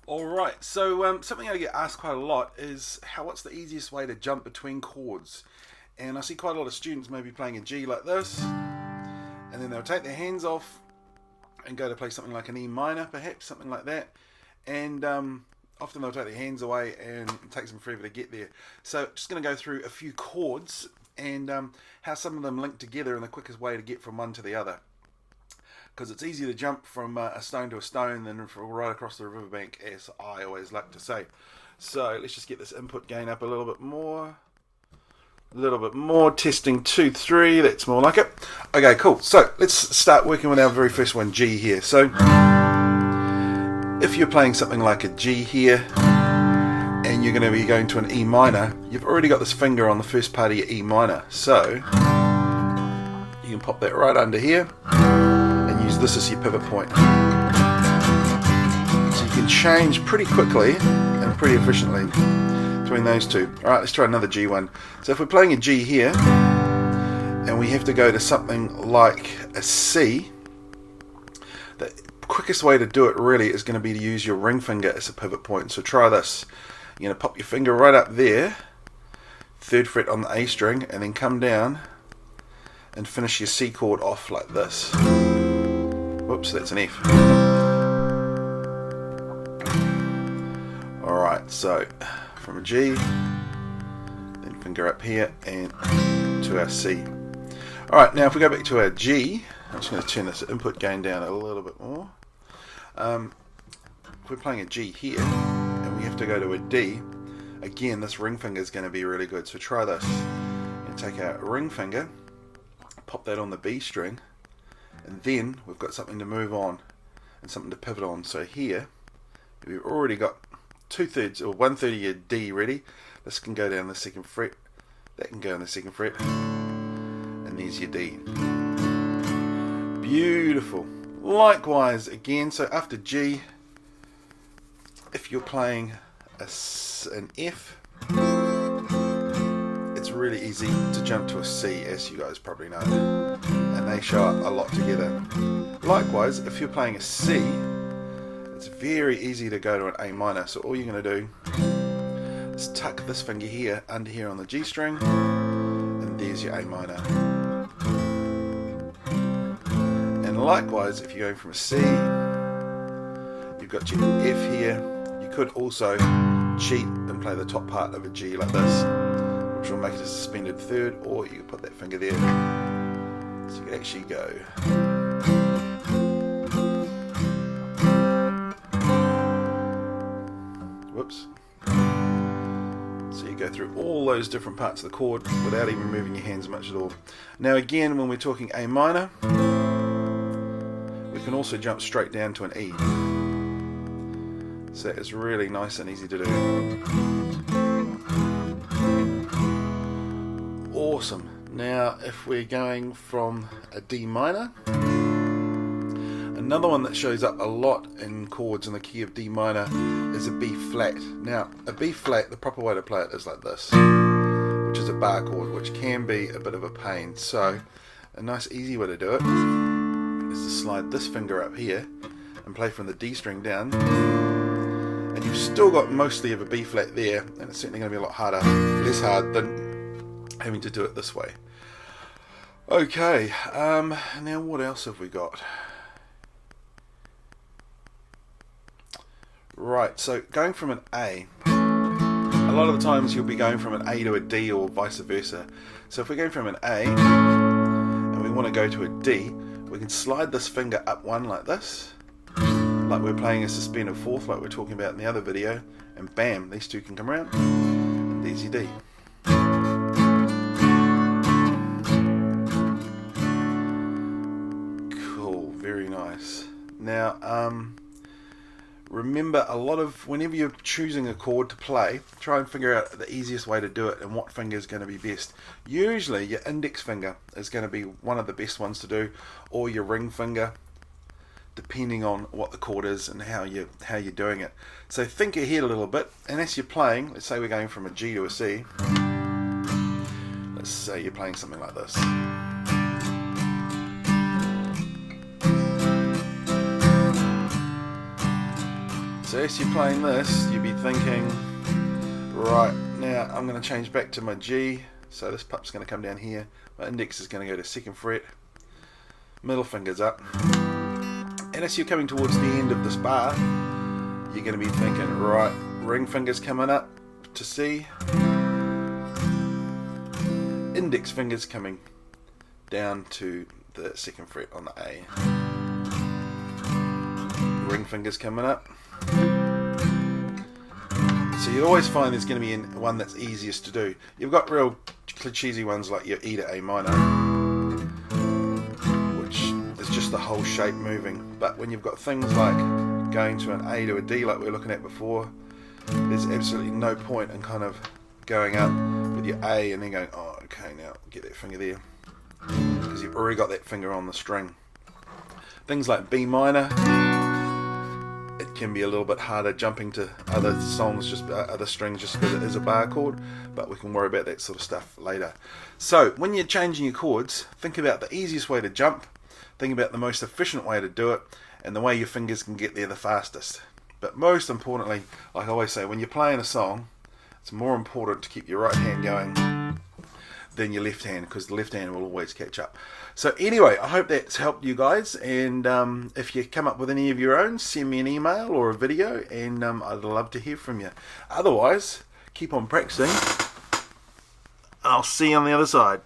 Alright, so something I get asked quite a lot is what's the easiest way to jump between chords? And I see quite a lot of students maybe playing a G like this, and then they'll take their hands off and go to play something like an E minor, perhaps, something like that. And often they'll take their hands away and it takes them forever to get there. So just going to go through a few chords and how some of them link together and the quickest way to get from one to the other. Because it's easier to jump from a stone to a stone than from right across the riverbank, as I always like to say. So let's just get this input gain up a little bit more. A little bit more. Testing 2, 3. That's more like it. Okay, cool. So let's start working with our very first one, G here. So if you're playing something like a G here, and you're going to be going to an E minor, you've already got this finger on the first part of your E minor. So you can pop that right under here. Use this as your pivot point. So you can change pretty quickly and pretty efficiently between those two. Alright, let's try another G one. So if we're playing a G here and we have to go to something like a C, the quickest way to do it really is going to be to use your ring finger as a pivot point. So try this. You're going to pop your finger right up there, 3rd fret on the A string, and then come down and finish your C chord off like this. Whoops, that's an F. Alright, so from a G, then finger up here and to our C. Alright, now if we go back to our G, I'm just going to turn this input gain down a little bit more. If we're playing a G here and we have to go to a D, again this ring finger is going to be really good. So try this. And take our ring finger, pop that on the B string, and then we've got something to move on and something to pivot on. So here we've already got 2/3 or 1/3 of your D ready. This can go down the 2nd fret, that can go on the 2nd fret, and there's your D. Beautiful. Likewise again, so after G, if you're playing an F, it's really easy to jump to a C, as you guys probably know, and they show up a lot together. Likewise, if you're playing a C, it's very easy to go to an A minor. So all you're going to do is tuck this finger here under here on the G string, and there's your A minor. And likewise, if you're going from a C, you've got your F here. You could also cheat and play the top part of a G like this, which will make it a suspended 3rd, or you can put that finger there so you can actually go. Whoops. So you go through all those different parts of the chord without even moving your hands much at all. Now again, when we're talking A minor, we can also jump straight down to an E. So it's really nice and easy to do. Awesome. Now if we're going from a D minor, another one that shows up a lot in chords in the key of D minor is a B flat. Now a B flat, the proper way to play it is like this, which is a bar chord, which can be a bit of a pain. So a nice easy way to do it is to slide this finger up here and play from the D string down, and you've still got mostly of a B flat there, and it's certainly going to be a lot harder, less hard than having to do it this way. Okay, now what else have we got? Right, so going from an A, a lot of the times you'll be going from an A to a D or vice versa. So if we're going from an A and we want to go to a D, we can slide this finger up one like this, like we're playing a suspended 4th like we're talking about in the other video, and bam, these two can come around, and there's your D. Cool, very nice. Now, remember, whenever you're choosing a chord to play, try and figure out the easiest way to do it and what finger is going to be best. Usually your index finger is going to be one of the best ones to do, or your ring finger, depending on what the chord is and how you're doing it. So think ahead a little bit, and as you're playing, let's say we're going from a G to a C. Let's say you're playing something like this. So as you're playing this, you'll be thinking, right, now I'm going to change back to my G. So this pup's going to come down here. My index is going to go to 2nd fret. Middle finger's up. And as you're coming towards the end of this bar, you're going to be thinking, right, ring finger's coming up to C. Index finger's coming down to the 2nd fret on the A. Ring finger's coming up. So you always find there's going to be one that's easiest to do. You've got real cheesy ones like your E to A minor, which is just the whole shape moving. But when you've got things like going to an A to a D like we were looking at before, there's absolutely no point in kind of going up with your A and then going, oh, okay, now get that finger there, because you've already got that finger on the string. Things like B minor, it can be a little bit harder jumping to other songs, just other strings, just because it is a bar chord, but we can worry about that sort of stuff later. So when you're changing your chords, think about the easiest way to jump, think about the most efficient way to do it, and the way your fingers can get there the fastest. But most importantly, like I always say, when you're playing a song, it's more important to keep your right hand going than your left hand, because the left hand will always catch up. So anyway, I hope that's helped you guys, and if you come up with any of your own, send me an email or a video, and I'd love to hear from you. Otherwise, keep on practicing. I'll see you on the other side.